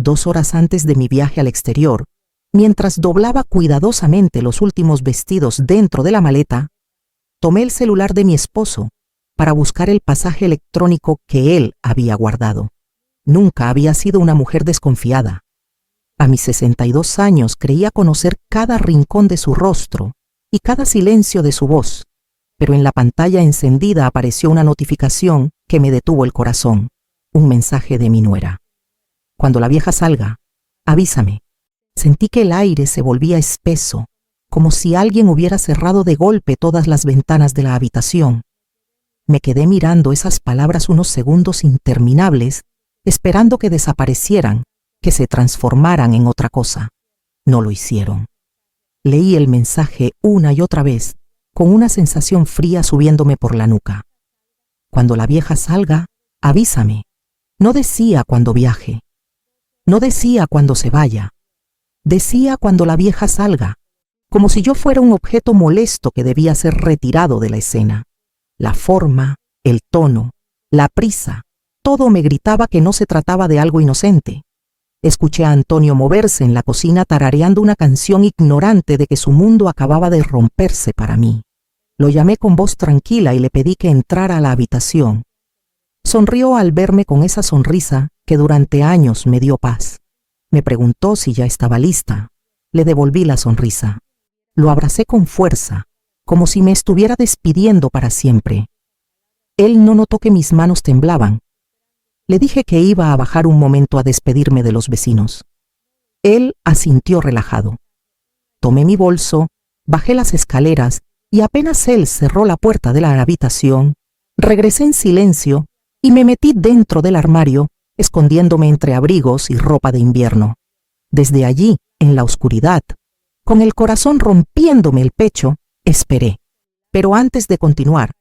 2 horas antes de mi viaje al exterior, mientras doblaba cuidadosamente los últimos vestidos dentro de la maleta, tomé el celular de mi esposo para buscar el pasaje electrónico que él había guardado. Nunca había sido una mujer desconfiada. A mis 62 años creía conocer cada rincón de su rostro y cada silencio de su voz, pero en la pantalla encendida apareció una notificación que me detuvo el corazón, un mensaje de mi nuera. Cuando la vieja salga, avísame. Sentí que el aire se volvía espeso, como si alguien hubiera cerrado de golpe todas las ventanas de la habitación. Me quedé mirando esas palabras unos segundos interminables, esperando que desaparecieran, que se transformaran en otra cosa. No lo hicieron. Leí el mensaje una y otra vez, con una sensación fría subiéndome por la nuca. Cuando la vieja salga, avísame. No decía cuando viaje. No decía cuando se vaya. Decía cuando la vieja salga, como si yo fuera un objeto molesto que debía ser retirado de la escena. La forma, el tono, la prisa, todo me gritaba que no se trataba de algo inocente. Escuché a Antonio moverse en la cocina tarareando una canción ignorante de que su mundo acababa de romperse para mí. Lo llamé con voz tranquila y le pedí que entrara a la habitación. Sonrió al verme con esa sonrisa que durante años me dio paz. Me preguntó si ya estaba lista. Le devolví la sonrisa. Lo abracé con fuerza, como si me estuviera despidiendo para siempre. Él no notó que mis manos temblaban. Le dije que iba a bajar un momento a despedirme de los vecinos. Él asintió relajado. Tomé mi bolso, bajé las escaleras y apenas él cerró la puerta de la habitación, regresé en silencio y me metí dentro del armario, escondiéndome entre abrigos y ropa de invierno. Desde allí, en la oscuridad, con el corazón rompiéndome el pecho, esperé. Pero antes de continuar,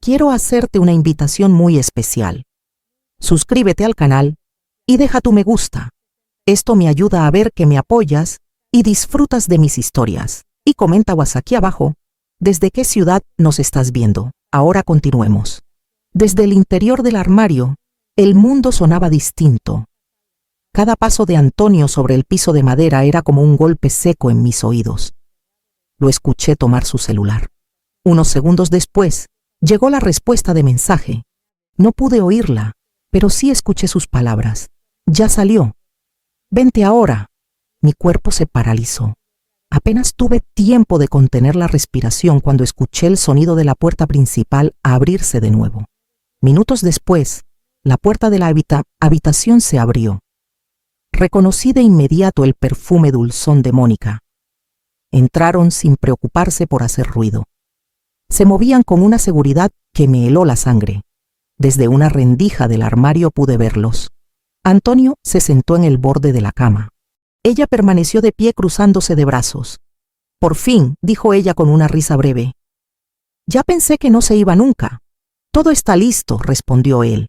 quiero hacerte una invitación muy especial. Suscríbete al canal y deja tu me gusta. Esto me ayuda a ver que me apoyas y disfrutas de mis historias. Y coméntanos aquí abajo desde qué ciudad nos estás viendo. Ahora continuemos. Desde el interior del armario, el mundo sonaba distinto. Cada paso de Antonio sobre el piso de madera era como un golpe seco en mis oídos. Lo escuché tomar su celular. Unos segundos después, llegó la respuesta de mensaje. No pude oírla, pero sí escuché sus palabras. Ya salió. Vente ahora. Mi cuerpo se paralizó. Apenas tuve tiempo de contener la respiración cuando escuché el sonido de la puerta principal abrirse de nuevo. Minutos después, la puerta de la habitación se abrió. Reconocí de inmediato el perfume dulzón de Mónica. Entraron sin preocuparse por hacer ruido. Se movían con una seguridad que me heló la sangre. Desde una rendija del armario pude verlos. Antonio se sentó en el borde de la cama. Ella permaneció de pie cruzándose de brazos. Por fin, dijo ella con una risa breve. Ya pensé que no se iba nunca. Todo está listo, respondió él.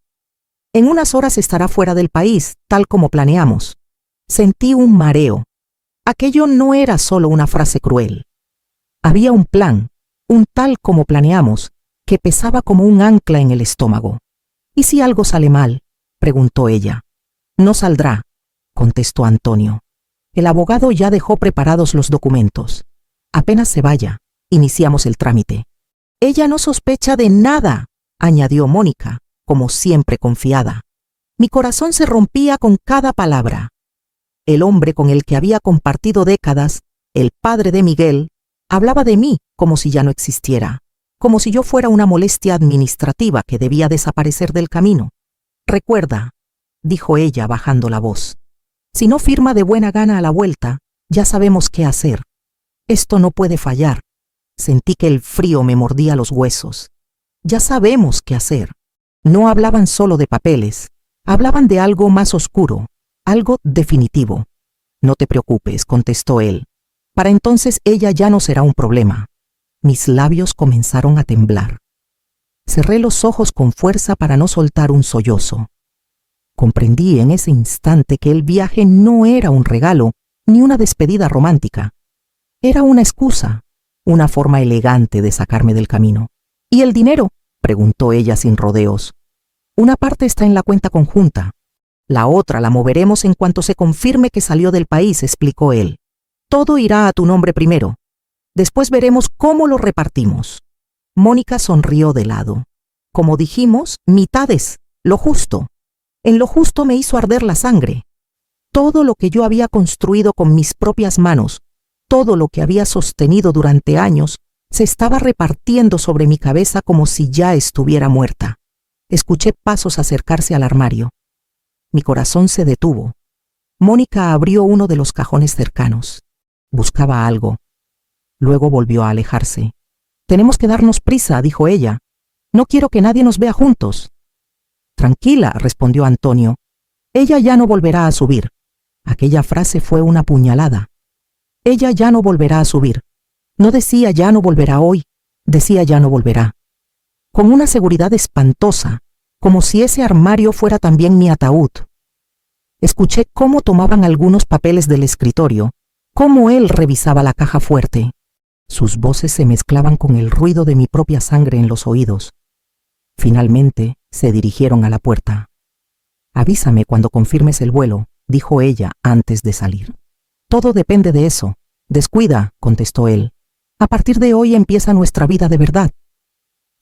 En unas horas estará fuera del país, tal como planeamos. Sentí un mareo. Aquello no era solo una frase cruel. Había un plan, un tal como planeamos, que pesaba como un ancla en el estómago. ¿Y si algo sale mal?, preguntó ella. No saldrá, contestó Antonio. El abogado ya dejó preparados los documentos. Apenas se vaya, iniciamos el trámite. Ella no sospecha de nada, añadió Mónica, como siempre confiada. Mi corazón se rompía con cada palabra. El hombre con el que había compartido décadas, el padre de Miguel, hablaba de mí como si ya no existiera, como si yo fuera una molestia administrativa que debía desaparecer del camino. Recuerda, dijo ella bajando la voz, si no firma de buena gana a la vuelta, ya sabemos qué hacer. Esto no puede fallar. Sentí que el frío me mordía los huesos. Ya sabemos qué hacer. No hablaban solo de papeles, hablaban de algo más oscuro, algo definitivo. No te preocupes, contestó él. Para entonces ella ya no será un problema. Mis labios comenzaron a temblar. Cerré los ojos con fuerza para no soltar un sollozo. Comprendí en ese instante que el viaje no era un regalo ni una despedida romántica. Era una excusa, una forma elegante de sacarme del camino. ¿Y el dinero?, preguntó ella sin rodeos. Una parte está en la cuenta conjunta. La otra la moveremos en cuanto se confirme que salió del país, explicó él. Todo irá a tu nombre primero. Después veremos cómo lo repartimos. Mónica sonrió de lado. Como dijimos, mitades, lo justo. En lo justo me hizo arder la sangre. Todo lo que yo había construido con mis propias manos, todo lo que había sostenido durante años, se estaba repartiendo sobre mi cabeza como si ya estuviera muerta. Escuché pasos acercarse al armario. Mi corazón se detuvo. Mónica abrió uno de los cajones cercanos. Buscaba algo. Luego volvió a alejarse. Tenemos que darnos prisa, dijo ella. No quiero que nadie nos vea juntos. Tranquila, respondió Antonio. Ella ya no volverá a subir. Aquella frase fue una puñalada. Ella ya no volverá a subir. No decía ya no volverá hoy, decía ya no volverá. Con una seguridad espantosa, como si ese armario fuera también mi ataúd. Escuché cómo tomaban algunos papeles del escritorio, cómo él revisaba la caja fuerte. Sus voces se mezclaban con el ruido de mi propia sangre en los oídos. Finalmente, se dirigieron a la puerta. Avísame cuando confirmes el vuelo, dijo ella antes de salir. Todo depende de eso. Descuida, contestó él. A partir de hoy empieza nuestra vida de verdad.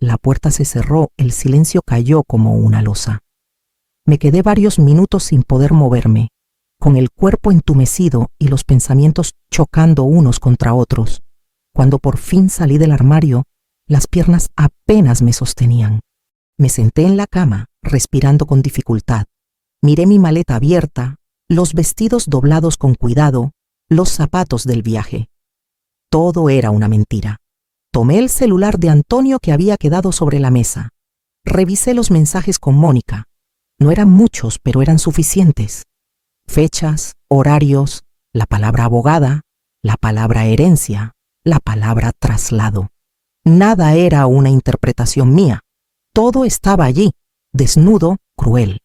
La puerta se cerró, el silencio cayó como una losa. Me quedé varios minutos sin poder moverme, con el cuerpo entumecido y los pensamientos chocando unos contra otros. Cuando por fin salí del armario, las piernas apenas me sostenían. Me senté en la cama, respirando con dificultad. Miré mi maleta abierta, los vestidos doblados con cuidado, los zapatos del viaje. Todo era una mentira. Tomé el celular de Antonio que había quedado sobre la mesa. Revisé los mensajes con Mónica. No eran muchos, pero eran suficientes. Fechas, horarios, la palabra abogada, la palabra herencia, la palabra traslado. Nada era una interpretación mía. Todo estaba allí, desnudo, cruel.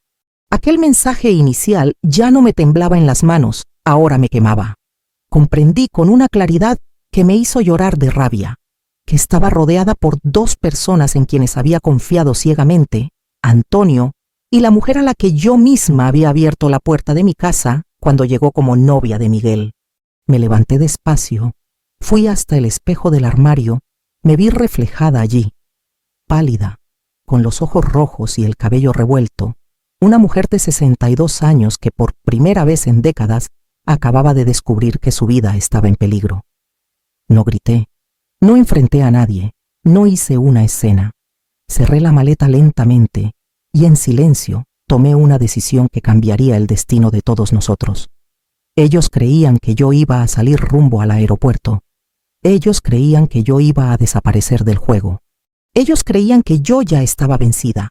Aquel mensaje inicial ya no me temblaba en las manos, ahora me quemaba. Comprendí con una claridad que me hizo llorar de rabia, que estaba rodeada por dos personas en quienes había confiado ciegamente, Antonio y la mujer a la que yo misma había abierto la puerta de mi casa cuando llegó como novia de Miguel. Me levanté despacio, fui hasta el espejo del armario, me vi reflejada allí, pálida, con los ojos rojos y el cabello revuelto, una mujer de 62 años que por primera vez en décadas acababa de descubrir que su vida estaba en peligro. No grité, no enfrenté a nadie, no hice una escena. Cerré la maleta lentamente y en silencio tomé una decisión que cambiaría el destino de todos nosotros. Ellos creían que yo iba a salir rumbo al aeropuerto. Ellos creían que yo iba a desaparecer del juego. Ellos creían que yo ya estaba vencida.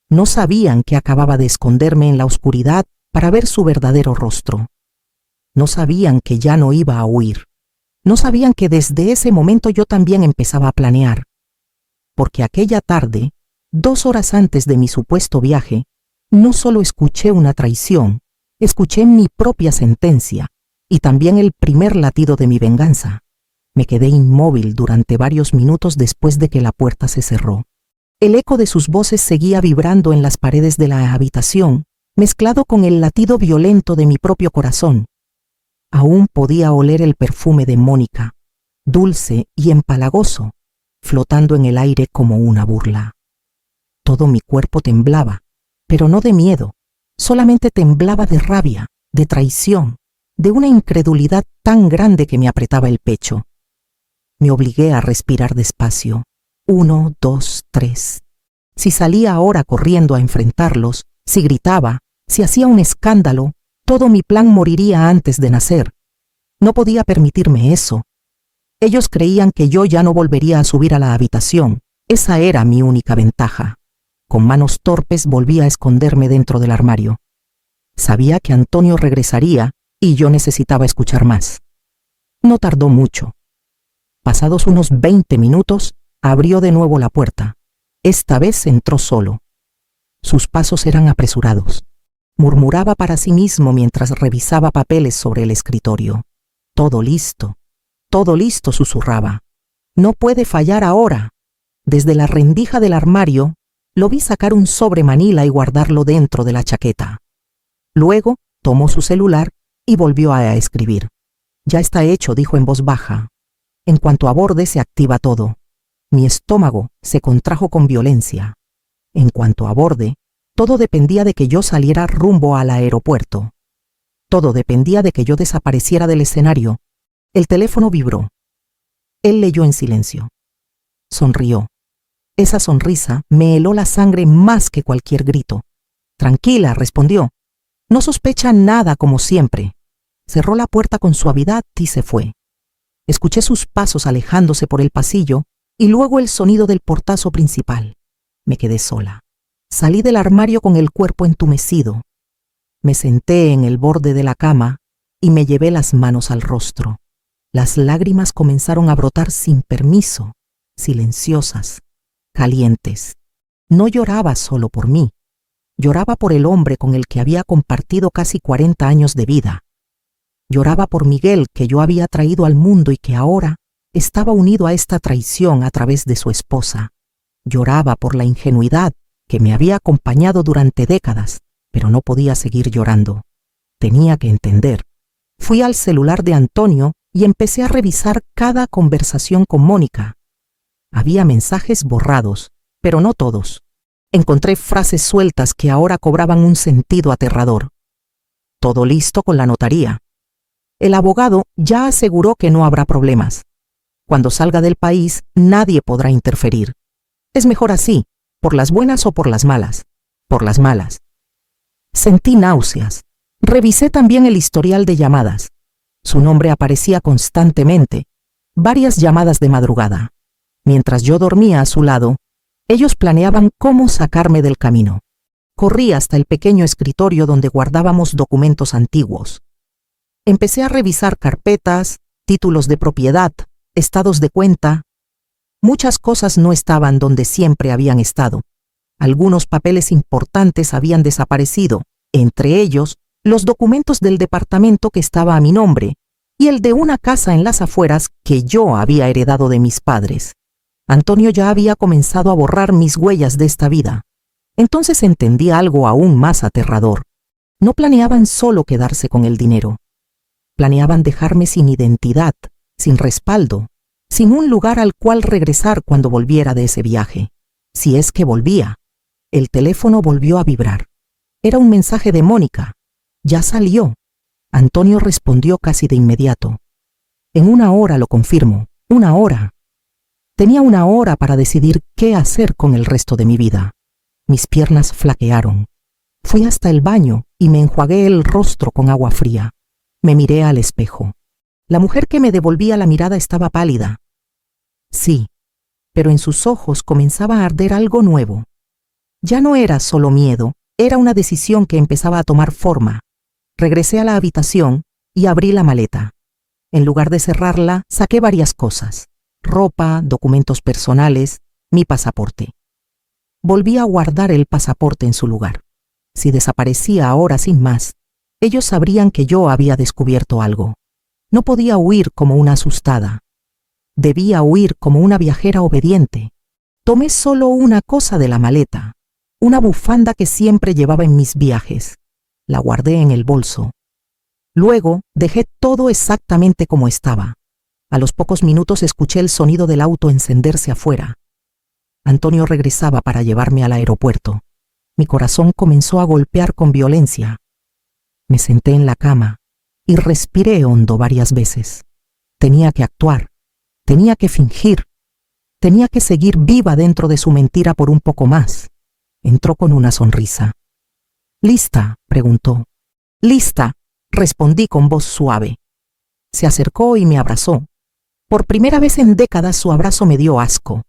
No sabían que acababa de esconderme en la oscuridad para ver su verdadero rostro. No sabían que ya no iba a huir. No sabían que desde ese momento yo también empezaba a planear. Porque aquella tarde, 2 horas antes de mi supuesto viaje, no solo escuché una traición, escuché mi propia sentencia y también el primer latido de mi venganza. Me quedé inmóvil durante varios minutos después de que la puerta se cerró. El eco de sus voces seguía vibrando en las paredes de la habitación, mezclado con el latido violento de mi propio corazón. Aún podía oler el perfume de Mónica, dulce y empalagoso, flotando en el aire como una burla. Todo mi cuerpo temblaba, pero no de miedo, solamente temblaba de rabia, de traición, de una incredulidad tan grande que me apretaba el pecho. Me obligué a respirar despacio. 1, 2, 3. Si salía ahora corriendo a enfrentarlos, si gritaba, si hacía un escándalo, todo mi plan moriría antes de nacer. No podía permitirme eso. Ellos creían que yo ya no volvería a subir a la habitación. Esa era mi única ventaja. Con manos torpes volví a esconderme dentro del armario. Sabía que Antonio regresaría y yo necesitaba escuchar más. No tardó mucho. Pasados unos 20 minutos, abrió de nuevo la puerta. Esta vez entró solo. Sus pasos eran apresurados. Murmuraba para sí mismo mientras revisaba papeles sobre el escritorio. Todo listo, susurraba. No puede fallar ahora. Desde la rendija del armario, lo vi sacar un sobre manila y guardarlo dentro de la chaqueta. Luego, tomó su celular y volvió a escribir. Ya está hecho, dijo en voz baja. En cuanto aborde se activa todo. Mi estómago se contrajo con violencia. En cuanto aborde, todo dependía de que yo saliera rumbo al aeropuerto. Todo dependía de que yo desapareciera del escenario. El teléfono vibró. Él leyó en silencio. Sonrió. Esa sonrisa me heló la sangre más que cualquier grito. Tranquila, respondió. No sospecha nada como siempre. Cerró la puerta con suavidad y se fue. Escuché sus pasos alejándose por el pasillo y luego el sonido del portazo principal. Me quedé sola. Salí del armario con el cuerpo entumecido. Me senté en el borde de la cama y me llevé las manos al rostro. Las lágrimas comenzaron a brotar sin permiso, silenciosas, calientes. No lloraba solo por mí. Lloraba por el hombre con el que había compartido casi 40 años de vida. Lloraba por Miguel, que yo había traído al mundo y que ahora estaba unido a esta traición a través de su esposa. Lloraba por la ingenuidad que me había acompañado durante décadas, pero no podía seguir llorando. Tenía que entender. Fui al celular de Antonio y empecé a revisar cada conversación con Mónica. Había mensajes borrados, pero no todos. Encontré frases sueltas que ahora cobraban un sentido aterrador. Todo listo con la notaría. El abogado ya aseguró que no habrá problemas. Cuando salga del país, nadie podrá interferir. Es mejor así, por las buenas o por las malas. Por las malas. Sentí náuseas. Revisé también el historial de llamadas. Su nombre aparecía constantemente. Varias llamadas de madrugada. Mientras yo dormía a su lado, ellos planeaban cómo sacarme del camino. Corrí hasta el pequeño escritorio donde guardábamos documentos antiguos. Empecé a revisar carpetas, títulos de propiedad, estados de cuenta. Muchas cosas no estaban donde siempre habían estado. Algunos papeles importantes habían desaparecido, entre ellos los documentos del departamento que estaba a mi nombre y el de una casa en las afueras que yo había heredado de mis padres. Antonio ya había comenzado a borrar mis huellas de esta vida. Entonces entendí algo aún más aterrador. No planeaban solo quedarse con el dinero. Planeaban dejarme sin identidad, sin respaldo, sin un lugar al cual regresar cuando volviera de ese viaje. Si es que volvía. El teléfono volvió a vibrar. Era un mensaje de Mónica. Ya salió. Antonio respondió casi de inmediato. En 1 hora, lo confirmo. 1 hora. Tenía 1 hora para decidir qué hacer con el resto de mi vida. Mis piernas flaquearon. Fui hasta el baño y me enjuagué el rostro con agua fría. Me miré al espejo. La mujer que me devolvía la mirada estaba pálida. Sí, pero en sus ojos comenzaba a arder algo nuevo. Ya no era solo miedo, era una decisión que empezaba a tomar forma. Regresé a la habitación y abrí la maleta. En lugar de cerrarla, saqué varias cosas: ropa, documentos personales, mi pasaporte. Volví a guardar el pasaporte en su lugar. Si desaparecía ahora sin más, ellos sabrían que yo había descubierto algo. No podía huir como una asustada. Debía huir como una viajera obediente. Tomé solo una cosa de la maleta, una bufanda que siempre llevaba en mis viajes. La guardé en el bolso. Luego dejé todo exactamente como estaba. A los pocos minutos escuché el sonido del auto encenderse afuera. Antonio regresaba para llevarme al aeropuerto. Mi corazón comenzó a golpear con violencia. Me senté en la cama y respiré hondo varias veces. Tenía que actuar, tenía que fingir, tenía que seguir viva dentro de su mentira por un poco más. Entró con una sonrisa. ¿Lista?, preguntó. «Lista», respondí con voz suave. Se acercó y me abrazó. Por primera vez en décadas su abrazo me dio asco.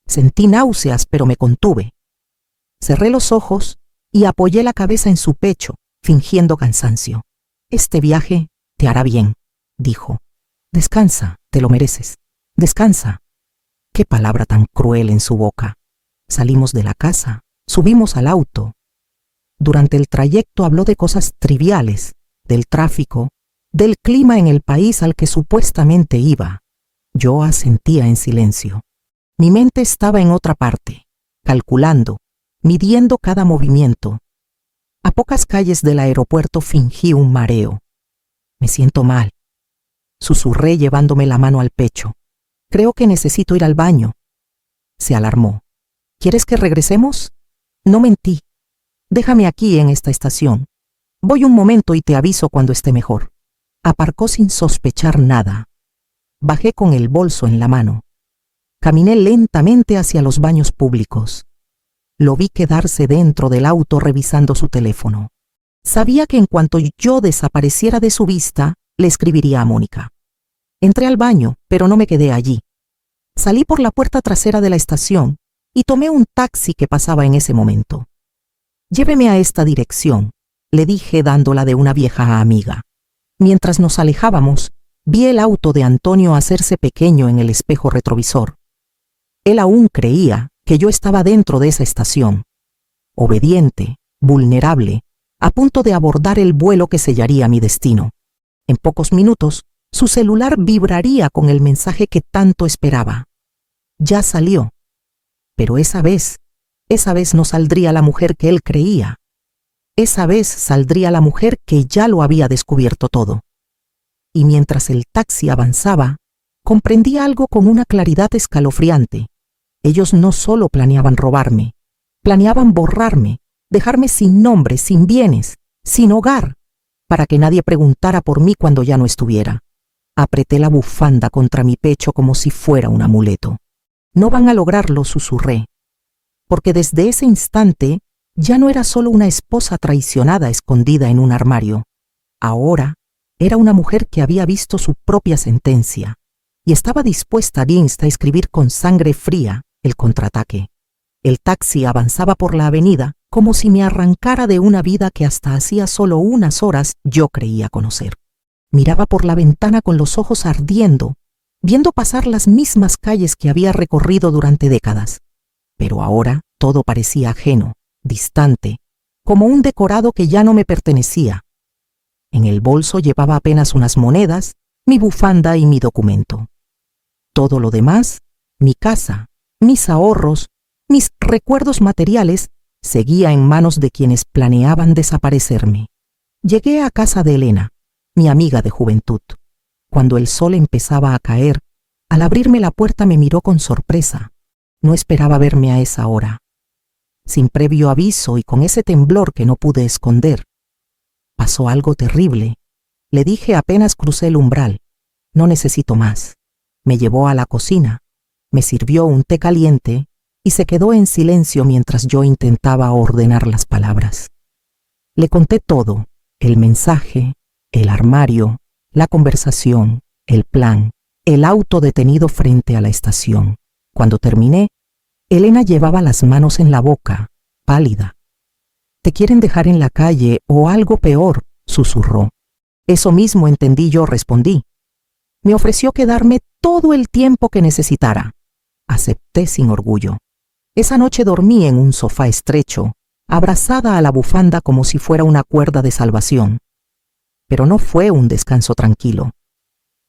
Sentí náuseas, pero me contuve. Cerré los ojos y apoyé la cabeza en su pecho, fingiendo cansancio. «Este viaje te hará bien», dijo. «Descansa, te lo mereces. Descansa». Qué palabra tan cruel en su boca. Salimos de la casa, subimos al auto. Durante el trayecto habló de cosas triviales, del tráfico, del clima en el país al que supuestamente iba. Yo asentía en silencio. Mi mente estaba en otra parte, calculando, midiendo cada movimiento. A pocas calles del aeropuerto fingí un mareo. Me siento mal, susurré llevándome la mano al pecho. Creo que necesito ir al baño. Se alarmó. ¿Quieres que regresemos? No mentí. Déjame aquí en esta estación. Voy un momento y te aviso cuando esté mejor. Aparcó sin sospechar nada. Bajé con el bolso en la mano. Caminé lentamente hacia los baños públicos. Lo vi quedarse dentro del auto revisando su teléfono. Sabía que en cuanto yo desapareciera de su vista, le escribiría a Mónica. Entré al baño, pero no me quedé allí. Salí por la puerta trasera de la estación y tomé un taxi que pasaba en ese momento. Lléveme a esta dirección, le dije dándola de una vieja amiga. Mientras nos alejábamos, vi el auto de Antonio hacerse pequeño en el espejo retrovisor. Él aún creía que yo estaba dentro de esa estación, obediente, vulnerable, a punto de abordar el vuelo que sellaría mi destino. En pocos minutos, su celular vibraría con el mensaje que tanto esperaba. Ya salió. Pero esa vez no saldría la mujer que él creía. Esa vez saldría la mujer que ya lo había descubierto todo. Y mientras el taxi avanzaba, comprendí algo con una claridad escalofriante. Ellos no solo planeaban robarme, planeaban borrarme, dejarme sin nombre, sin bienes, sin hogar, para que nadie preguntara por mí cuando ya no estuviera. Apreté la bufanda contra mi pecho como si fuera un amuleto. No van a lograrlo, susurré, porque desde ese instante ya no era solo una esposa traicionada escondida en un armario. Ahora era una mujer que había visto su propia sentencia y estaba dispuesta a escribir con sangre fría el contraataque. El taxi avanzaba por la avenida como si me arrancara de una vida que hasta hacía solo unas horas yo creía conocer. Miraba por la ventana con los ojos ardiendo, viendo pasar las mismas calles que había recorrido durante décadas. Pero ahora todo parecía ajeno, distante, como un decorado que ya no me pertenecía. En el bolso llevaba apenas unas monedas, mi bufanda y mi documento. Todo lo demás, mi casa, mis ahorros, mis recuerdos materiales, seguía en manos de quienes planeaban desaparecerme. Llegué a casa de Elena, mi amiga de juventud. Cuando el sol empezaba a caer, al abrirme la puerta me miró con sorpresa. No esperaba verme a esa hora. Sin previo aviso y con ese temblor que no pude esconder. Pasó algo terrible. Le dije apenas crucé el umbral. No necesito más. Me llevó a la cocina, me sirvió un té caliente y se quedó en silencio mientras yo intentaba ordenar las palabras. Le conté todo, el mensaje, el armario, la conversación, el plan, el auto detenido frente a la estación. Cuando terminé, Elena llevaba las manos en la boca, pálida. «Te quieren dejar en la calle o algo peor», susurró. «Eso mismo entendí yo», respondí. Me ofreció quedarme todo el tiempo que necesitara. Acepté sin orgullo. Esa noche dormí en un sofá estrecho, abrazada a la bufanda como si fuera una cuerda de salvación. Pero no fue un descanso tranquilo.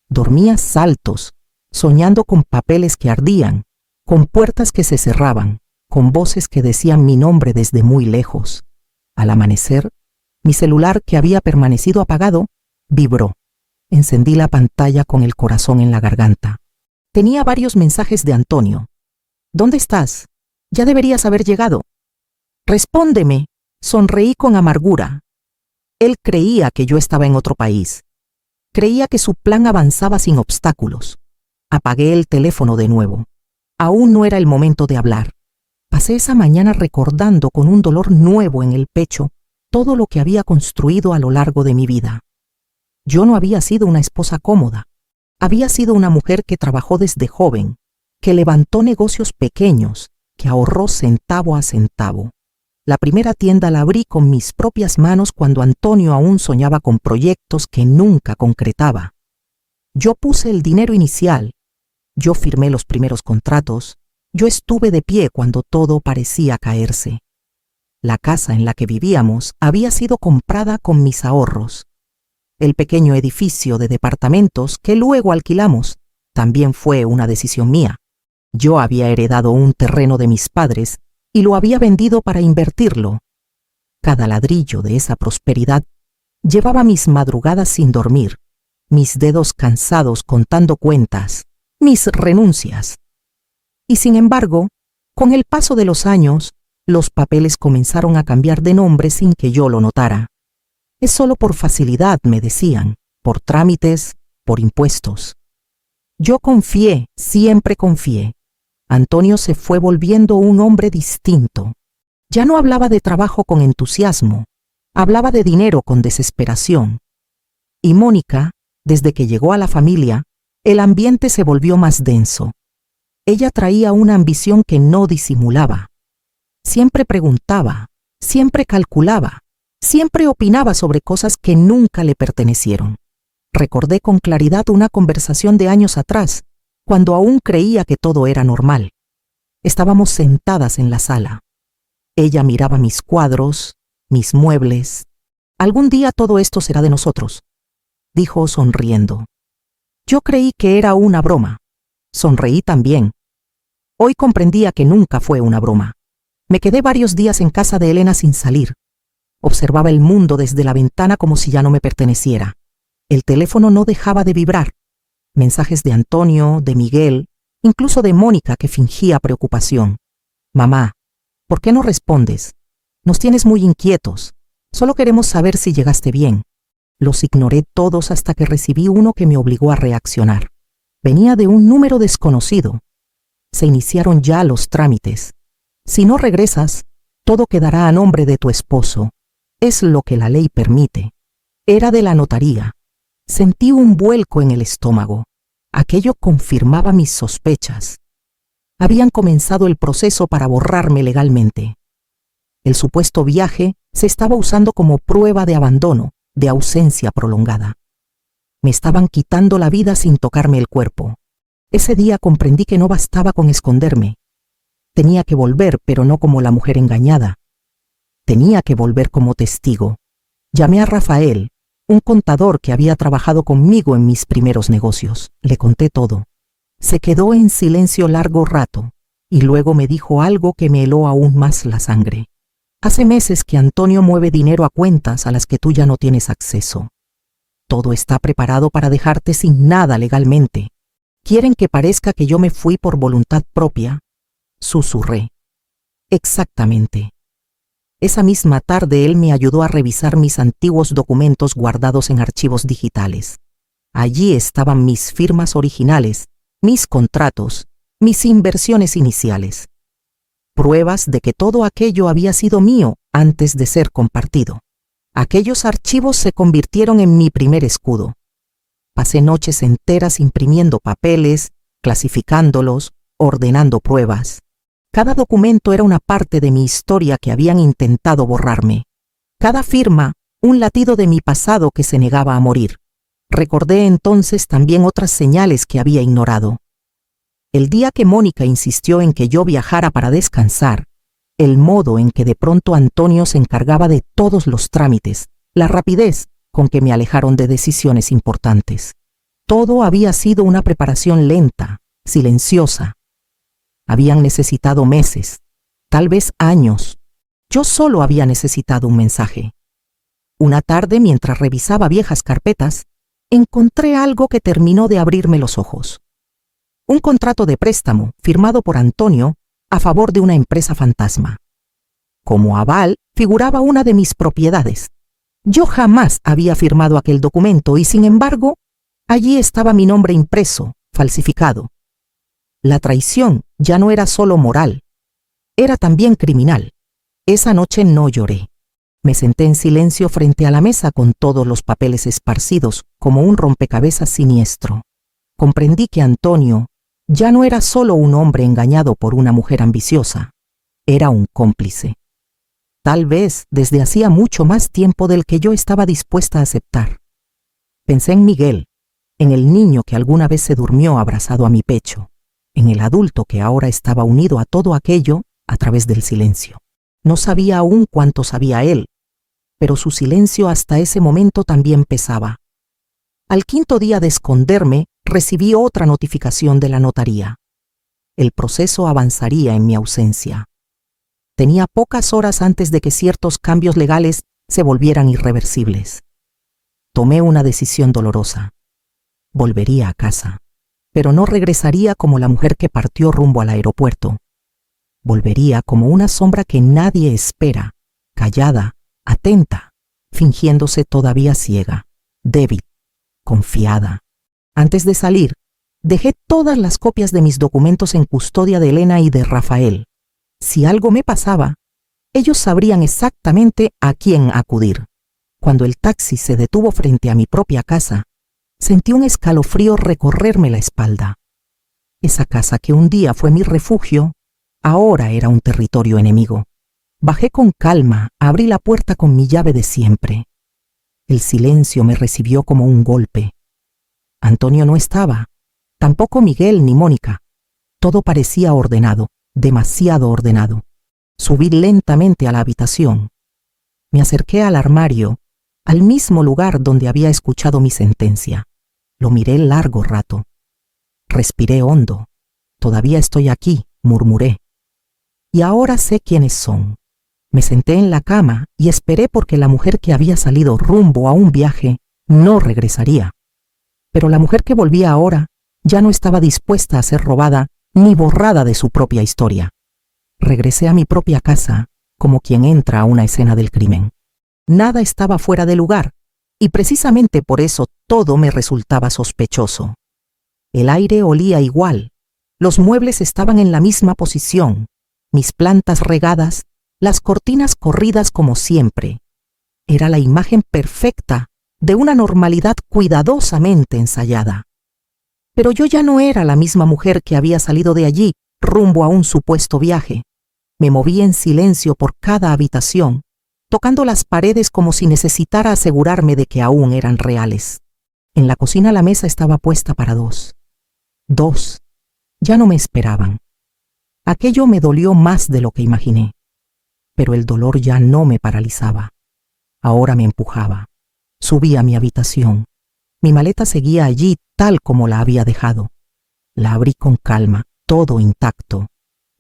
Dormí a saltos, soñando con papeles que ardían, con puertas que se cerraban, con voces que decían mi nombre desde muy lejos. Al amanecer, mi celular, que había permanecido apagado, vibró. Encendí la pantalla con el corazón en la garganta. Tenía varios mensajes de Antonio. «¿Dónde estás? Ya deberías haber llegado». «Respóndeme», sonreí con amargura. Él creía que yo estaba en otro país. Creía que su plan avanzaba sin obstáculos. Apagué el teléfono de nuevo. Aún no era el momento de hablar. Pasé esa mañana recordando con un dolor nuevo en el pecho todo lo que había construido a lo largo de mi vida. Yo no había sido una esposa cómoda. Había sido una mujer que trabajó desde joven, que levantó negocios pequeños, que ahorró centavo a centavo. La primera tienda la abrí con mis propias manos cuando Antonio aún soñaba con proyectos que nunca concretaba. Yo puse el dinero inicial. Yo firmé los primeros contratos. Yo estuve de pie cuando todo parecía caerse. La casa en la que vivíamos había sido comprada con mis ahorros. El pequeño edificio de departamentos que luego alquilamos también fue una decisión mía. Yo había heredado un terreno de mis padres y lo había vendido para invertirlo. Cada ladrillo de esa prosperidad llevaba mis madrugadas sin dormir, mis dedos cansados contando cuentas, mis renuncias. Y sin embargo, con el paso de los años, los papeles comenzaron a cambiar de nombre sin que yo lo notara. Es solo por facilidad, me decían, por trámites, por impuestos. Yo confié, siempre confié. Antonio se fue volviendo un hombre distinto. Ya no hablaba de trabajo con entusiasmo, hablaba de dinero con desesperación. Y Mónica, desde que llegó a la familia, el ambiente se volvió más denso. Ella traía una ambición que no disimulaba. Siempre preguntaba, siempre calculaba, siempre opinaba sobre cosas que nunca le pertenecieron. Recordé con claridad una conversación de años atrás, cuando aún creía que todo era normal. Estábamos sentadas en la sala. Ella miraba mis cuadros, mis muebles. «Algún día todo esto será de nosotros», dijo sonriendo. Yo creí que era una broma. Sonreí también. Hoy comprendía que nunca fue una broma. Me quedé varios días en casa de Elena sin salir. Observaba el mundo desde la ventana como si ya no me perteneciera. El teléfono no dejaba de vibrar. Mensajes de Antonio, de Miguel, incluso de Mónica, que fingía preocupación. «Mamá, ¿por qué no respondes? Nos tienes muy inquietos. Solo queremos saber si llegaste bien». Los ignoré todos hasta que recibí uno que me obligó a reaccionar. Venía de un número desconocido. Se iniciaron ya los trámites. Si no regresas, todo quedará a nombre de tu esposo. Es lo que la ley permite. Era de la notaría. Sentí un vuelco en el estómago. Aquello confirmaba mis sospechas. Habían comenzado el proceso para borrarme legalmente. El supuesto viaje se estaba usando como prueba de abandono, de ausencia prolongada. Me estaban quitando la vida sin tocarme el cuerpo. Ese día comprendí que no bastaba con esconderme. Tenía que volver, pero no como la mujer engañada. Tenía que volver como testigo. Llamé a Rafael, un contador que había trabajado conmigo en mis primeros negocios. Le conté todo. Se quedó en silencio largo rato, y luego me dijo algo que me heló aún más la sangre. Hace meses que Antonio mueve dinero a cuentas a las que tú ya no tienes acceso. Todo está preparado para dejarte sin nada legalmente. ¿Quieren que parezca que yo me fui por voluntad propia?», susurré. Exactamente. Esa misma tarde él me ayudó a revisar mis antiguos documentos guardados en archivos digitales. Allí estaban mis firmas originales, mis contratos, mis inversiones iniciales. Pruebas de que todo aquello había sido mío antes de ser compartido. Aquellos archivos se convirtieron en mi primer escudo. Pasé noches enteras imprimiendo papeles, clasificándolos, ordenando pruebas. Cada documento era una parte de mi historia que habían intentado borrarme. Cada firma, un latido de mi pasado que se negaba a morir. Recordé entonces también otras señales que había ignorado. El día que Mónica insistió en que yo viajara para descansar, el modo en que de pronto Antonio se encargaba de todos los trámites, la rapidez con que me alejaron de decisiones importantes. Todo había sido una preparación lenta, silenciosa. Habían necesitado meses, tal vez años. Yo solo había necesitado un mensaje. Una tarde, mientras revisaba viejas carpetas, encontré algo que terminó de abrirme los ojos. Un contrato de préstamo firmado por Antonio a favor de una empresa fantasma. Como aval figuraba una de mis propiedades. Yo jamás había firmado aquel documento y, sin embargo, allí estaba mi nombre impreso, falsificado. La traición ya no era solo moral, era también criminal. Esa noche no lloré. Me senté en silencio frente a la mesa con todos los papeles esparcidos como un rompecabezas siniestro. Comprendí que Antonio ya no era solo un hombre engañado por una mujer ambiciosa, era un cómplice. Tal vez desde hacía mucho más tiempo del que yo estaba dispuesta a aceptar. Pensé en Miguel, en el niño que alguna vez se durmió abrazado a mi pecho, en el adulto que ahora estaba unido a todo aquello a través del silencio. No sabía aún cuánto sabía él, pero su silencio hasta ese momento también pesaba. Al quinto día de esconderme, recibí otra notificación de la notaría. El proceso avanzaría en mi ausencia. Tenía pocas horas antes de que ciertos cambios legales se volvieran irreversibles. Tomé una decisión dolorosa. Volvería a casa, pero no regresaría como la mujer que partió rumbo al aeropuerto. Volvería como una sombra que nadie espera, callada, atenta, fingiéndose todavía ciega, débil, confiada. Antes de salir, dejé todas las copias de mis documentos en custodia de Elena y de Rafael. Si algo me pasaba, ellos sabrían exactamente a quién acudir. Cuando el taxi se detuvo frente a mi propia casa, sentí un escalofrío recorrerme la espalda. Esa casa que un día fue mi refugio, ahora era un territorio enemigo. Bajé con calma, abrí la puerta con mi llave de siempre. El silencio me recibió como un golpe. Antonio no estaba, tampoco Miguel ni Mónica. Todo parecía ordenado, demasiado ordenado. Subí lentamente a la habitación. Me acerqué al armario, al mismo lugar donde había escuchado mi sentencia. Lo miré largo rato. Respiré hondo. Todavía estoy aquí, murmuré. Y ahora sé quiénes son. Me senté en la cama y esperé porque la mujer que había salido rumbo a un viaje no regresaría. Pero la mujer que volvía ahora ya no estaba dispuesta a ser robada ni borrada de su propia historia. Regresé a mi propia casa como quien entra a una escena del crimen. Nada estaba fuera de lugar, y precisamente por eso todo me resultaba sospechoso. El aire olía igual, los muebles estaban en la misma posición, mis plantas regadas, las cortinas corridas como siempre. Era la imagen perfecta de una normalidad cuidadosamente ensayada. Pero yo ya no era la misma mujer que había salido de allí rumbo a un supuesto viaje. Me moví en silencio por cada habitación, tocando las paredes como si necesitara asegurarme de que aún eran reales. En la cocina la mesa estaba puesta para dos. Dos. Ya no me esperaban. Aquello me dolió más de lo que imaginé. Pero el dolor ya no me paralizaba. Ahora me empujaba. Subí a mi habitación. Mi maleta seguía allí tal como la había dejado. La abrí con calma, todo intacto.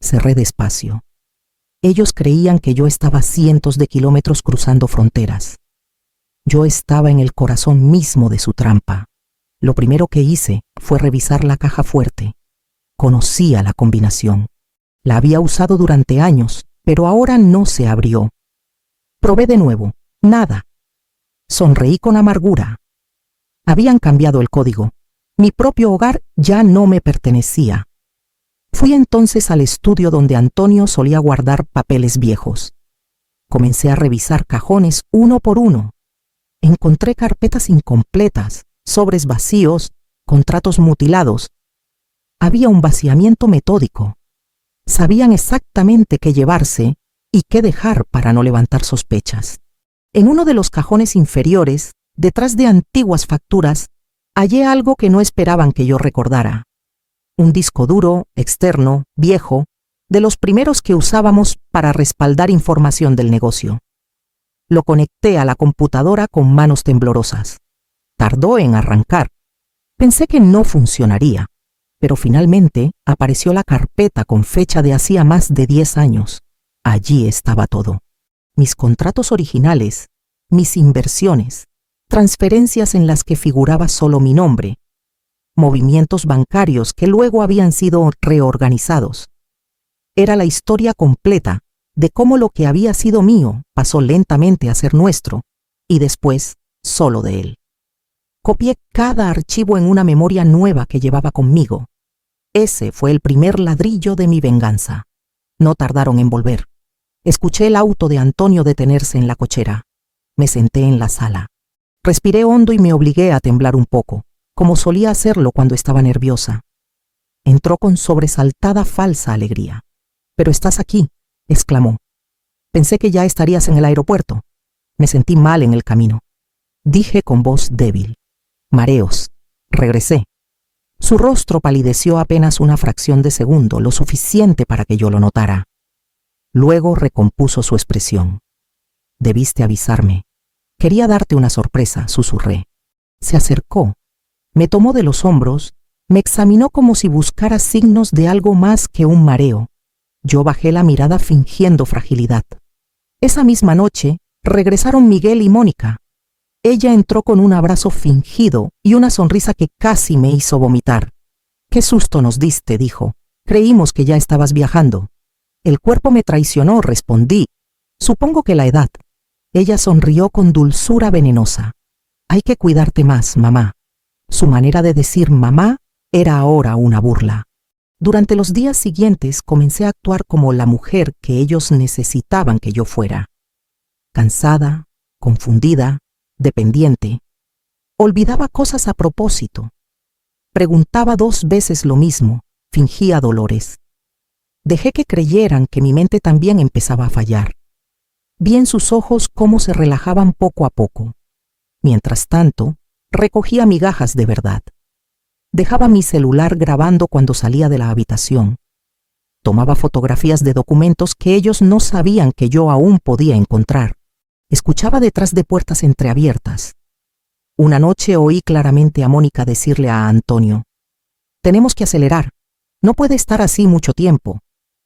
Cerré despacio. Ellos creían que yo estaba cientos de kilómetros cruzando fronteras. Yo estaba en el corazón mismo de su trampa. Lo primero que hice fue revisar la caja fuerte. Conocía la combinación. La había usado durante años, pero ahora no se abrió. Probé de nuevo. Nada. Sonreí con amargura. Habían cambiado el código. Mi propio hogar ya no me pertenecía. Fui entonces al estudio donde Antonio solía guardar papeles viejos. Comencé a revisar cajones uno por uno. Encontré carpetas incompletas, sobres vacíos, contratos mutilados. Había un vaciamiento metódico. Sabían exactamente qué llevarse y qué dejar para no levantar sospechas. En uno de los cajones inferiores, detrás de antiguas facturas, hallé algo que no esperaban que yo recordara. Un disco duro, externo, viejo, de los primeros que usábamos para respaldar información del negocio. Lo conecté a la computadora con manos temblorosas. Tardó en arrancar. Pensé que no funcionaría, pero finalmente apareció la carpeta con fecha de hacía más de 10 años. Allí estaba todo. Mis contratos originales, mis inversiones, transferencias en las que figuraba solo mi nombre, movimientos bancarios que luego habían sido reorganizados. Era la historia completa de cómo lo que había sido mío pasó lentamente a ser nuestro y después solo de él. Copié cada archivo en una memoria nueva que llevaba conmigo. Ese fue el primer ladrillo de mi venganza. No tardaron en volver. Escuché el auto de Antonio detenerse en la cochera. Me senté en la sala. Respiré hondo y me obligué a temblar un poco, como solía hacerlo cuando estaba nerviosa. Entró con sobresaltada falsa alegría. «¿Pero estás aquí?», exclamó. «Pensé que ya estarías en el aeropuerto». Me sentí mal en el camino. Dije con voz débil. «Mareos». Regresé. Su rostro palideció apenas una fracción de segundo, lo suficiente para que yo lo notara. Luego recompuso su expresión. «Debiste avisarme. Quería darte una sorpresa», susurré. Se acercó, me tomó de los hombros, me examinó como si buscara signos de algo más que un mareo. Yo bajé la mirada fingiendo fragilidad. Esa misma noche regresaron Miguel y Mónica. Ella entró con un abrazo fingido y una sonrisa que casi me hizo vomitar. «Qué susto nos diste», dijo. «Creímos que ya estabas viajando». «El cuerpo me traicionó», respondí. «Supongo que la edad». Ella sonrió con dulzura venenosa. «Hay que cuidarte más, mamá». Su manera de decir mamá era ahora una burla. Durante los días siguientes comencé a actuar como la mujer que ellos necesitaban que yo fuera. Cansada, confundida, dependiente. Olvidaba cosas a propósito. Preguntaba 2 veces lo mismo, fingía dolores. Dejé que creyeran que mi mente también empezaba a fallar. Vi en sus ojos cómo se relajaban poco a poco. Mientras tanto, recogía migajas de verdad. Dejaba mi celular grabando cuando salía de la habitación. Tomaba fotografías de documentos que ellos no sabían que yo aún podía encontrar. Escuchaba detrás de puertas entreabiertas. Una noche oí claramente a Mónica decirle a Antonio: «Tenemos que acelerar. No puede estar así mucho tiempo.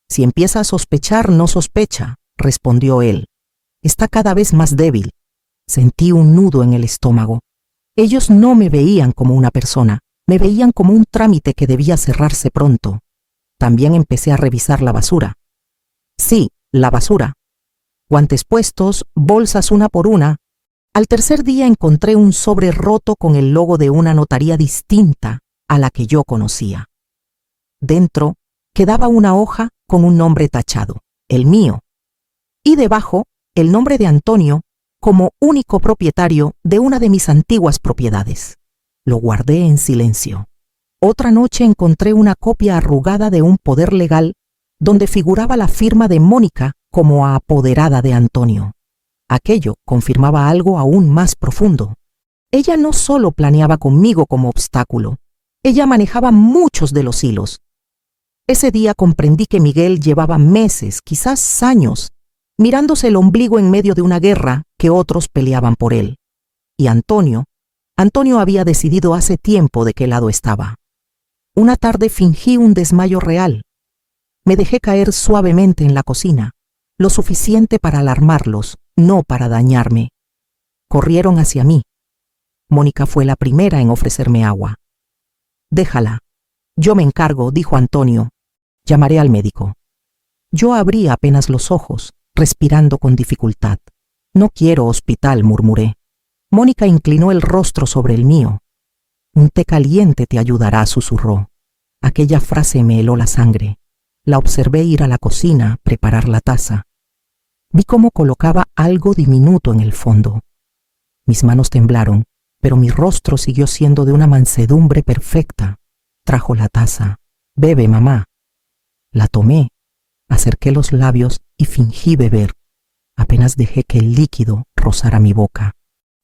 Si empieza a sospechar, no sospecha», respondió él. «Está cada vez más débil». Sentí un nudo en el estómago. Ellos no me veían como una persona, me veían como un trámite que debía cerrarse pronto. También empecé a revisar la basura. Sí, la basura. Guantes puestos, bolsas una por una. Al tercer día encontré un sobre roto con el logo de una notaría distinta a la que yo conocía. Dentro quedaba una hoja con un nombre tachado, el mío, y debajo el nombre de Antonio como único propietario de una de mis antiguas propiedades. Lo guardé en silencio. Otra noche encontré una copia arrugada de un poder legal donde figuraba la firma de Mónica como apoderada de Antonio. Aquello confirmaba algo aún más profundo. Ella no solo planeaba conmigo como obstáculo, ella manejaba muchos de los hilos. Ese día comprendí que Miguel llevaba meses, quizás años, mirándose el ombligo en medio de una guerra que otros peleaban por él. Y Antonio había decidido hace tiempo de qué lado estaba. Una tarde fingí un desmayo real. Me dejé caer suavemente en la cocina, lo suficiente para alarmarlos, no para dañarme. Corrieron hacia mí. Mónica fue la primera en ofrecerme agua. «Déjala. Yo me encargo», dijo Antonio. «Llamaré al médico». Yo abrí apenas los ojos, respirando con dificultad. «No quiero hospital», murmuré. Mónica inclinó el rostro sobre el mío. «Un té caliente te ayudará», susurró. Aquella frase me heló la sangre. La observé ir a la cocina, preparar la taza. Vi cómo colocaba algo diminuto en el fondo. Mis manos temblaron, pero mi rostro siguió siendo de una mansedumbre perfecta. Trajo la taza. «Bebe, mamá». La tomé, acerqué los labios y fingí beber. Apenas dejé que el líquido rozara mi boca.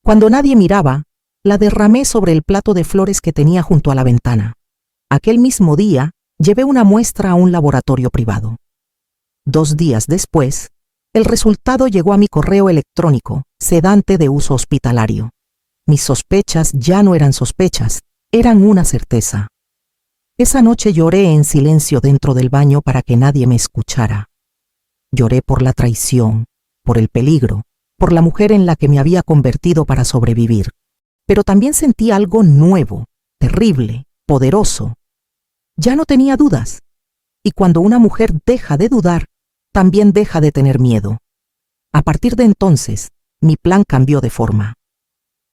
Cuando nadie miraba, la derramé sobre el plato de flores que tenía junto a la ventana. Aquel mismo día, llevé una muestra a un laboratorio privado. 2 días después, el resultado llegó a mi correo electrónico, sedante de uso hospitalario. Mis sospechas ya no eran sospechas, eran una certeza. Esa noche lloré en silencio dentro del baño para que nadie me escuchara. Lloré por la traición, por el peligro, por la mujer en la que me había convertido para sobrevivir. Pero también sentí algo nuevo, terrible, poderoso. Ya no tenía dudas. Y cuando una mujer deja de dudar, también deja de tener miedo. A partir de entonces, mi plan cambió de forma.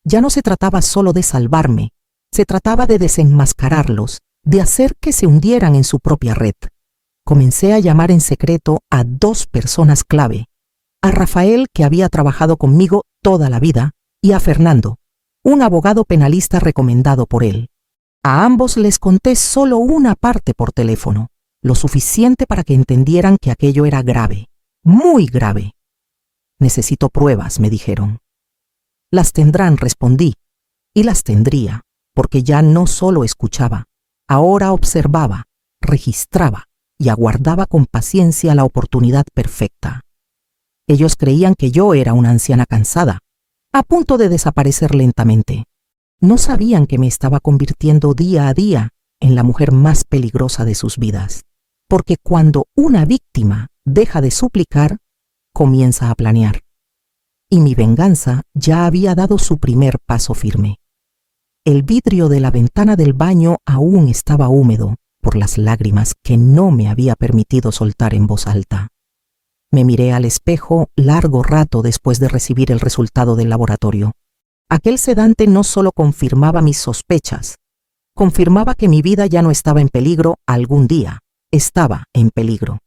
Ya no se trataba solo de salvarme, se trataba de desenmascararlos, de hacer que se hundieran en su propia red. Comencé a llamar en secreto a 2 personas clave: a Rafael, que había trabajado conmigo toda la vida, y a Fernando, un abogado penalista recomendado por él. A ambos les conté solo una parte por teléfono, lo suficiente para que entendieran que aquello era grave, muy grave. «Necesito pruebas», me dijeron. «Las tendrán», respondí, y las tendría, porque ya no solo escuchaba, ahora observaba, registraba y aguardaba con paciencia la oportunidad perfecta. Ellos creían que yo era una anciana cansada, a punto de desaparecer lentamente. No sabían que me estaba convirtiendo día a día en la mujer más peligrosa de sus vidas. porque cuando una víctima deja de suplicar, comienza a planear. Y mi venganza ya había dado su primer paso firme. El vidrio de la ventana del baño aún estaba húmedo por las lágrimas que no me había permitido soltar en voz alta. Me miré al espejo largo rato después de recibir el resultado del laboratorio. Aquel sedante no solo confirmaba mis sospechas, confirmaba que mi vida ya no estaba en peligro algún día, estaba en peligro.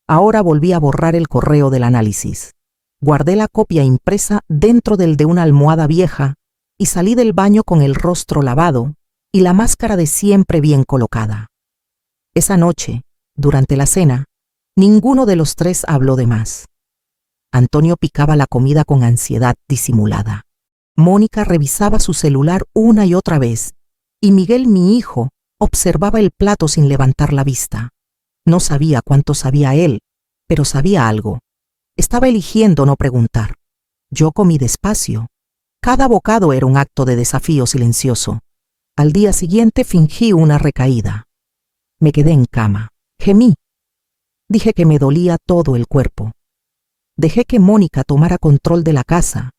Ahora volví a borrar el correo del análisis. Guardé la copia impresa dentro del de una almohada vieja y salí del baño con el rostro lavado y la máscara de siempre bien colocada. Esa noche, durante la cena, ninguno de los tres habló de más. Antonio picaba la comida con ansiedad disimulada. Mónica revisaba su celular una y otra vez, y Miguel, mi hijo, observaba el plato sin levantar la vista. No sabía cuánto sabía él, pero sabía algo. Estaba eligiendo no preguntar. Yo comí despacio. Cada bocado era un acto de desafío silencioso. Al día siguiente fingí una recaída. Me quedé en cama. Gemí. Dije que me dolía todo el cuerpo. Dejé que Mónica tomara control de la casa,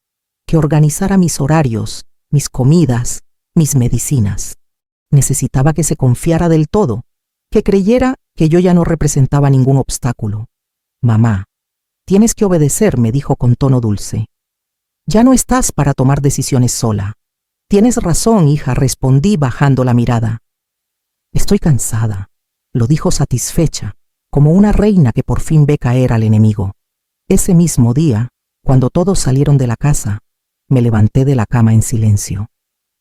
que organizara mis horarios, mis comidas, mis medicinas. Necesitaba que se confiara del todo, que creyera que yo ya no representaba ningún obstáculo. Mamá, tienes que obedecer, me dijo con tono dulce. Ya no estás para tomar decisiones sola. Tienes razón, hija, respondí bajando la mirada. Estoy cansada, lo dijo satisfecha, como una reina que por fin ve caer al enemigo. Ese mismo día, cuando todos salieron de la casa, me levanté de la cama en silencio.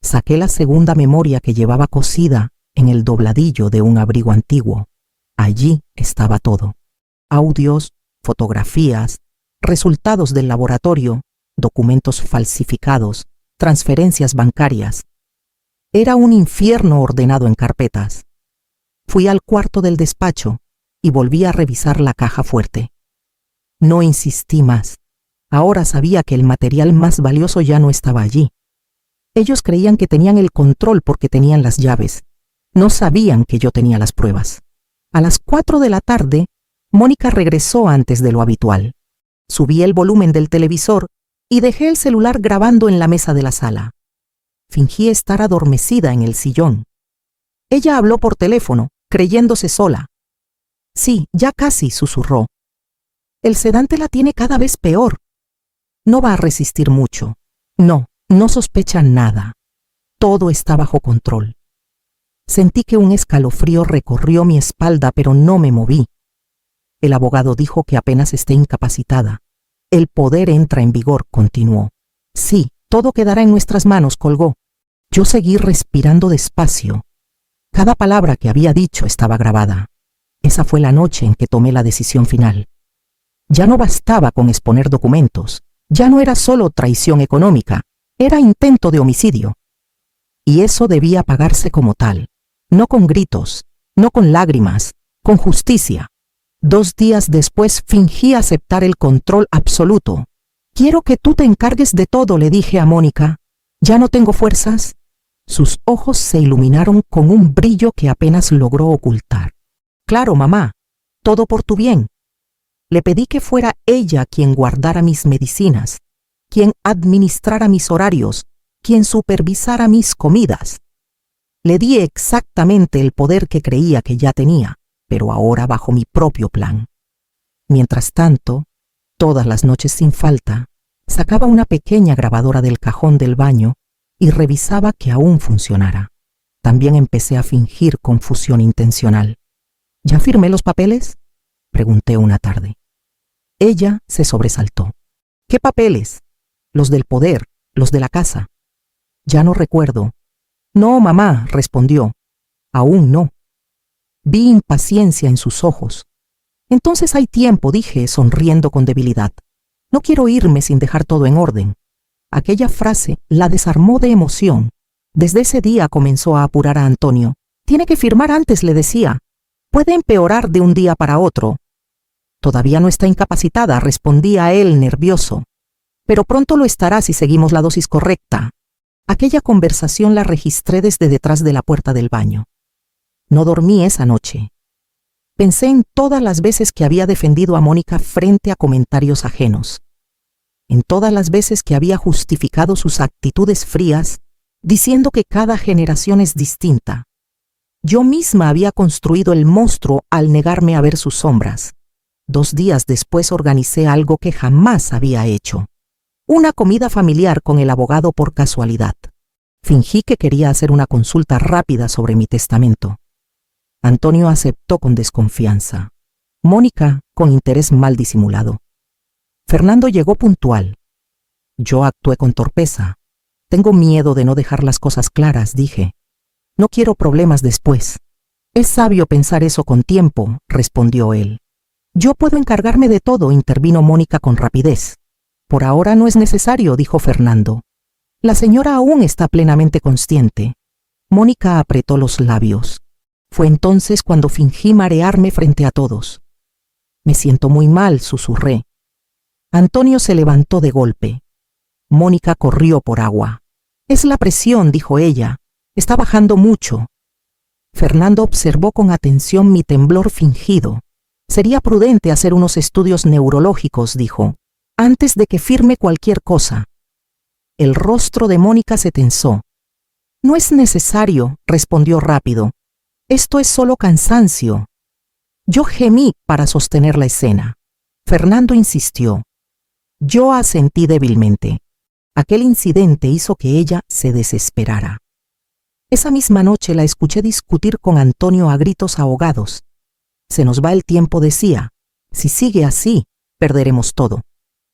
Saqué la segunda memoria que llevaba cosida en el dobladillo de un abrigo antiguo. Allí estaba todo. Audios, fotografías, resultados del laboratorio, documentos falsificados, transferencias bancarias. Era un infierno ordenado en carpetas. Fui al cuarto del despacho y volví a revisar la caja fuerte. No insistí más. Ahora sabía que el material más valioso ya no estaba allí. Ellos creían que tenían el control porque tenían las llaves. No sabían que yo tenía las pruebas. A las 4 de la tarde, Mónica regresó antes de lo habitual. Subí el volumen del televisor y dejé el celular grabando en la mesa de la sala. Fingí estar adormecida en el sillón. Ella habló por teléfono, creyéndose sola. Sí, ya casi, susurró. El sedante la tiene cada vez peor. No va a resistir mucho. No sospecha nada. Todo está bajo control. Sentí que un escalofrío recorrió mi espalda, pero no me moví. El abogado dijo que apenas esté incapacitada. El poder entra en vigor, continuó. Sí, todo quedará en nuestras manos, colgó. Yo seguí respirando despacio. Cada palabra que había dicho estaba grabada. Esa fue la noche en que tomé la decisión final. Ya no bastaba con exponer documentos. Ya no era solo traición económica, era intento de homicidio. Y eso debía pagarse como tal. No con gritos, no con lágrimas, con justicia. 2 días después fingí aceptar el control absoluto. Quiero que tú te encargues de todo, le dije a Mónica. ¿Ya no tengo fuerzas? Sus ojos se iluminaron con un brillo que apenas logró ocultar. Claro, mamá, todo por tu bien. Le pedí que fuera ella quien guardara mis medicinas, quien administrara mis horarios, quien supervisara mis comidas. Le di exactamente el poder que creía que ya tenía, pero ahora bajo mi propio plan. Mientras tanto, todas las noches sin falta, sacaba una pequeña grabadora del cajón del baño y revisaba que aún funcionara. También empecé a fingir confusión intencional. ¿Ya firmé los papeles?, pregunté una tarde. Ella se sobresaltó. ¿Qué papeles? Los del poder, los de la casa. Ya no recuerdo. No, mamá, respondió. Aún no. Vi impaciencia en sus ojos. Entonces hay tiempo, dije, sonriendo con debilidad. No quiero irme sin dejar todo en orden. Aquella frase la desarmó de emoción. Desde ese día comenzó a apurar a Antonio. Tiene que firmar antes, le decía. Puede empeorar de un día para otro. Todavía no está incapacitada, respondía él nervioso. Pero pronto lo estará si seguimos la dosis correcta. Aquella conversación la registré desde detrás de la puerta del baño. No dormí esa noche. Pensé en todas las veces que había defendido a Mónica frente a comentarios ajenos, en todas las veces que había justificado sus actitudes frías, diciendo que cada generación es distinta. Yo misma había construido el monstruo al negarme a ver sus sombras. 2 días después organicé algo que jamás había hecho. Una comida familiar con el abogado por casualidad. Fingí que quería hacer una consulta rápida sobre mi testamento. Antonio aceptó con desconfianza. Mónica con interés mal disimulado. Fernando llegó puntual. Yo actué con torpeza. Tengo miedo de no dejar las cosas claras, dije. No quiero problemas después. Es sabio pensar eso con tiempo, respondió él. Yo puedo encargarme de todo, intervino Mónica con rapidez. Por ahora no es necesario, dijo Fernando. La señora aún está plenamente consciente. Mónica apretó los labios. Fue entonces cuando fingí marearme frente a todos. Me siento muy mal, susurré. Antonio se levantó de golpe. Mónica corrió por agua. Es la presión, dijo ella. Está bajando mucho. Fernando observó con atención mi temblor fingido. Sería prudente hacer unos estudios neurológicos, dijo, antes de que firme cualquier cosa. El rostro de Mónica se tensó. No es necesario, respondió rápido. Esto es solo cansancio. Yo gemí para sostener la escena. Fernando insistió. Yo asentí débilmente. Aquel incidente hizo que ella se desesperara. Esa misma noche la escuché discutir con Antonio a gritos ahogados. Se nos va el tiempo, decía. Si sigue así, perderemos todo.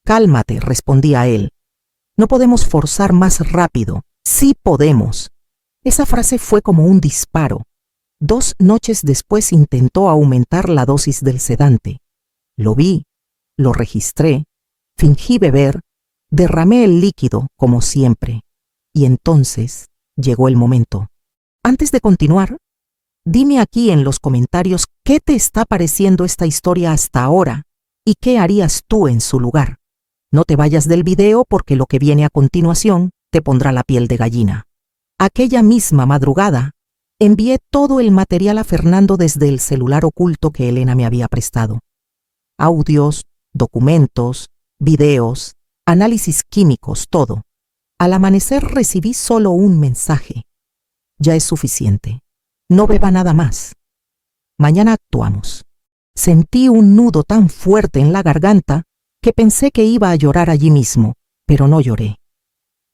Cálmate, respondía él. No podemos forzar más rápido. Sí podemos. Esa frase fue como un disparo. 2 noches después intentó aumentar la dosis del sedante. Lo vi, lo registré, fingí beber, derramé el líquido como siempre. Y entonces llegó el momento. Antes de continuar, dime aquí en los comentarios qué te está pareciendo esta historia hasta ahora y qué harías tú en su lugar. No te vayas del video porque lo que viene a continuación te pondrá la piel de gallina. Aquella misma madrugada, envié todo el material a Fernando desde el celular oculto que Elena me había prestado. Audios, documentos, videos, análisis químicos, todo. Al amanecer recibí solo un mensaje. Ya es suficiente. No beba nada más. Mañana actuamos. Sentí un nudo tan fuerte en la garganta que pensé que iba a llorar allí mismo, pero no lloré.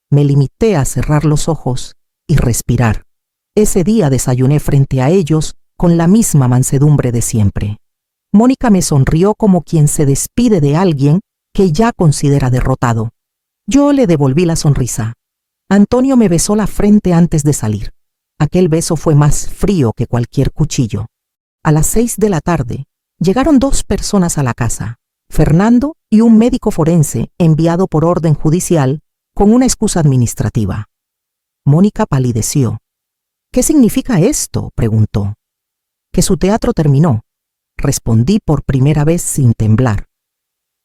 Me limité a cerrar los ojos y respirar. Ese día desayuné frente a ellos con la misma mansedumbre de siempre. Mónica me sonrió como quien se despide de alguien que ya considera derrotado. Yo le devolví la sonrisa. Antonio me besó la frente antes de salir. Aquel beso fue más frío que cualquier cuchillo. A las 6 de la tarde, llegaron 2 personas a la casa, Fernando y un médico forense enviado por orden judicial con una excusa administrativa. Mónica palideció. ¿Qué significa esto?, preguntó. Que su teatro terminó. Respondí por primera vez sin temblar.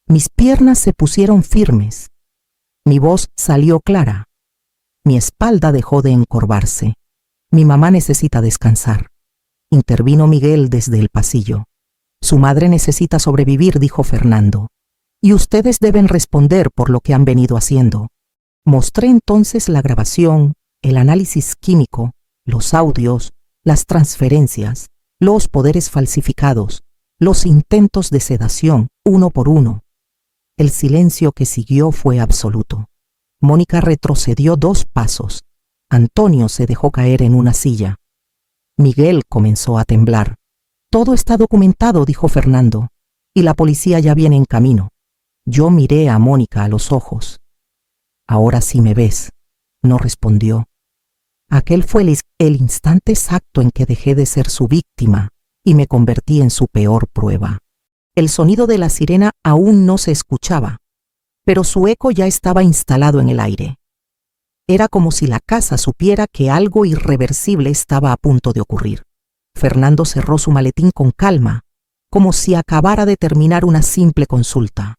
Mis piernas se pusieron firmes. Mi voz salió clara. Mi espalda dejó de encorvarse. Mi mamá necesita descansar. Intervino Miguel desde el pasillo. Su madre necesita sobrevivir, dijo Fernando. Y ustedes deben responder por lo que han venido haciendo. Mostré entonces la grabación, el análisis químico, los audios, las transferencias, los poderes falsificados, los intentos de sedación, uno por uno. El silencio que siguió fue absoluto. Mónica retrocedió 2 pasos. Antonio se dejó caer en una silla. Miguel comenzó a temblar. Todo está documentado, dijo Fernando, y la policía ya viene en camino. Yo miré a Mónica a los ojos. Ahora sí me ves, no respondió. Aquel fue el instante exacto en que dejé de ser su víctima y me convertí en su peor prueba. El sonido de la sirena aún no se escuchaba, pero su eco ya estaba instalado en el aire. Era como si la casa supiera que algo irreversible estaba a punto de ocurrir. Fernando cerró su maletín con calma, como si acabara de terminar una simple consulta.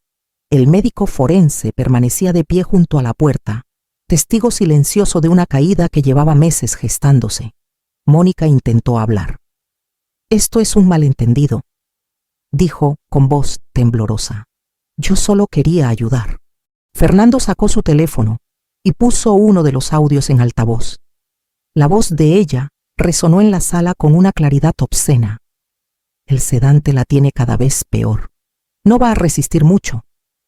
El médico forense permanecía de pie junto a la puerta, testigo silencioso de una caída que llevaba meses gestándose. Mónica intentó hablar. Esto es un malentendido. dijo con voz temblorosa. Yo solo quería ayudar. Fernando sacó su teléfono y puso uno de los audios en altavoz. La voz de ella resonó en la sala con una claridad obscena. El sedante la tiene cada vez peor. No va a resistir mucho.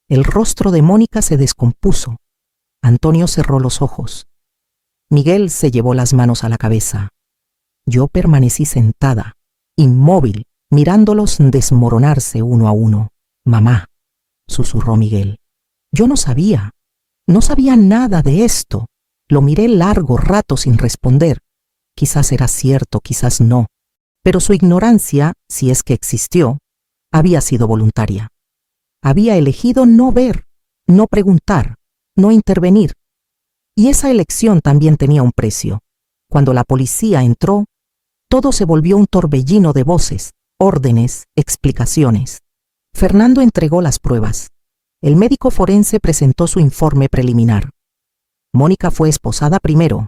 El rostro de Mónica se descompuso. Antonio cerró los ojos. Miguel se llevó las manos a la cabeza. Yo permanecí sentada, inmóvil, mirándolos desmoronarse uno a uno. Mamá, susurró Miguel. Yo no sabía nada de esto. Lo miré largo rato sin responder. Quizás era cierto, quizás no. Pero su ignorancia, si es que existió, había sido voluntaria. Había elegido no ver, no preguntar, no intervenir. Y esa elección también tenía un precio. Cuando la policía entró, todo se volvió un torbellino de voces, órdenes, explicaciones. Fernando entregó las pruebas. El médico forense presentó su informe preliminar. Mónica fue esposada primero.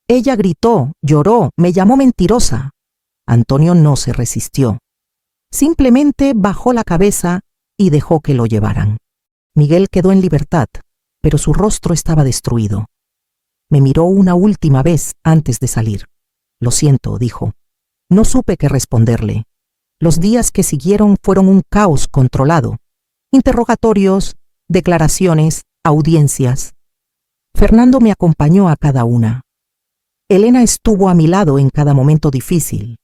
Ella gritó, lloró, me llamó mentirosa. Antonio no se resistió. Simplemente bajó la cabeza y dejó que lo llevaran. Miguel quedó en libertad, pero su rostro estaba destruido. Me miró una última vez antes de salir. Lo siento, dijo. No supe qué responderle. Los días que siguieron fueron un caos controlado. Interrogatorios, declaraciones, audiencias. Fernando me acompañó a cada una. Elena estuvo a mi lado en cada momento difícil.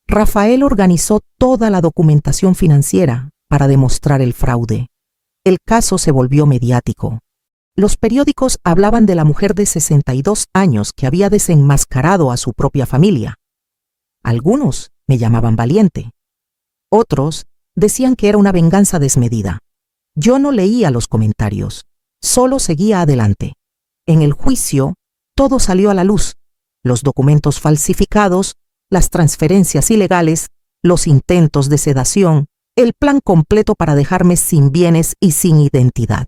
Rafael organizó toda la documentación financiera para demostrar el fraude. El caso se volvió mediático. Los periódicos hablaban de la mujer de 62 años que había desenmascarado a su propia familia. Algunos me llamaban valiente. Otros decían que era una venganza desmedida. Yo no leía los comentarios, solo seguía adelante. En el juicio, todo salió a la luz. Los documentos falsificados, las transferencias ilegales, los intentos de sedación, el plan completo para dejarme sin bienes y sin identidad.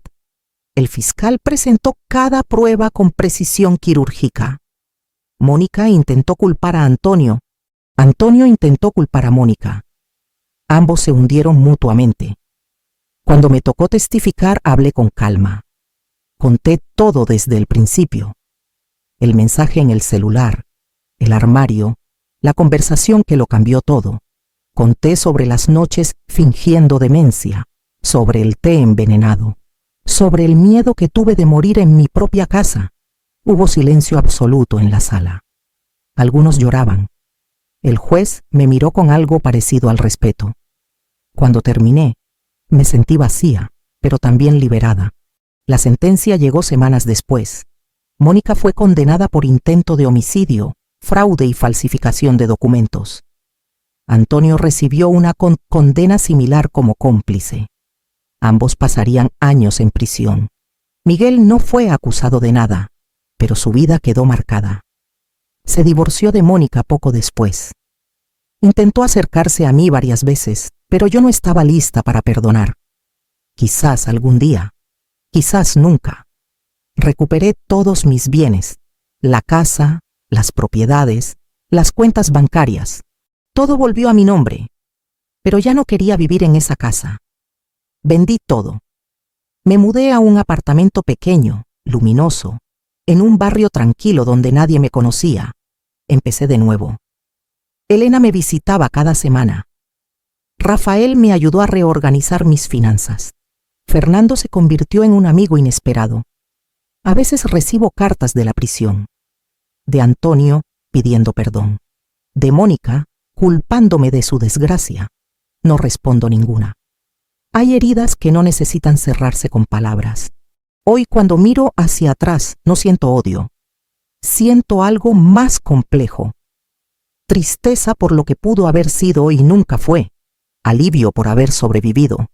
El fiscal presentó cada prueba con precisión quirúrgica. Mónica intentó culpar a Antonio. Antonio intentó culpar a Mónica. Ambos se hundieron mutuamente. Cuando me tocó testificar, hablé con calma. Conté todo desde el principio. El mensaje en el celular, el armario, la conversación que lo cambió todo. Conté sobre las noches fingiendo demencia, sobre el té envenenado, sobre el miedo que tuve de morir en mi propia casa. Hubo silencio absoluto en la sala. Algunos lloraban. El juez me miró con algo parecido al respeto. Cuando terminé, me sentí vacía, pero también liberada. La sentencia llegó semanas después. Mónica fue condenada por intento de homicidio, fraude y falsificación de documentos. Antonio recibió una condena similar como cómplice. Ambos pasarían años en prisión. Miguel no fue acusado de nada, pero su vida quedó marcada. Se divorció de Mónica poco después. Intentó acercarse a mí varias veces, pero yo no estaba lista para perdonar. Quizás algún día, quizás nunca. Recuperé todos mis bienes, la casa, las propiedades, las cuentas bancarias. Todo volvió a mi nombre, pero ya no quería vivir en esa casa. Vendí todo. Me mudé a un apartamento pequeño, luminoso, en un barrio tranquilo donde nadie me conocía. Empecé de nuevo. Elena me visitaba cada semana. Rafael me ayudó a reorganizar mis finanzas. Fernando se convirtió en un amigo inesperado. A veces recibo cartas de la prisión. De Antonio pidiendo perdón. De Mónica culpándome de su desgracia. No respondo ninguna. Hay heridas que no necesitan cerrarse con palabras. Hoy, cuando miro hacia atrás, no siento odio. Siento algo más complejo. Tristeza por lo que pudo haber sido y nunca fue. Alivio por haber sobrevivido.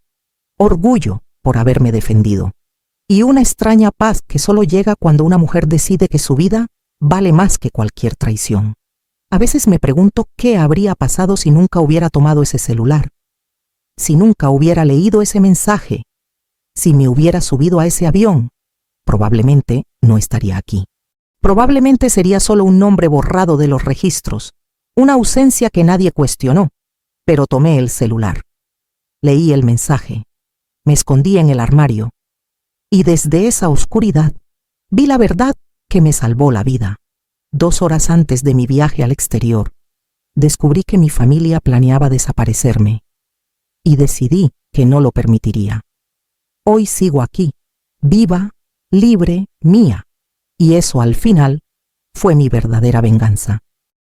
Orgullo por haberme defendido. Y una extraña paz que solo llega cuando una mujer decide que su vida vale más que cualquier traición. A veces me pregunto qué habría pasado si nunca hubiera tomado ese celular, si nunca hubiera leído ese mensaje, si me hubiera subido a ese avión. Probablemente no estaría aquí. Probablemente sería solo un nombre borrado de los registros, una ausencia que nadie cuestionó, pero tomé el celular. Leí el mensaje. Me escondí en el armario. Y desde esa oscuridad vi la verdad que me salvó la vida. 2 horas antes de mi viaje al exterior, descubrí que mi familia planeaba desaparecerme. Y decidí que no lo permitiría. Hoy sigo aquí, viva, libre, mía. Y eso al final fue mi verdadera venganza.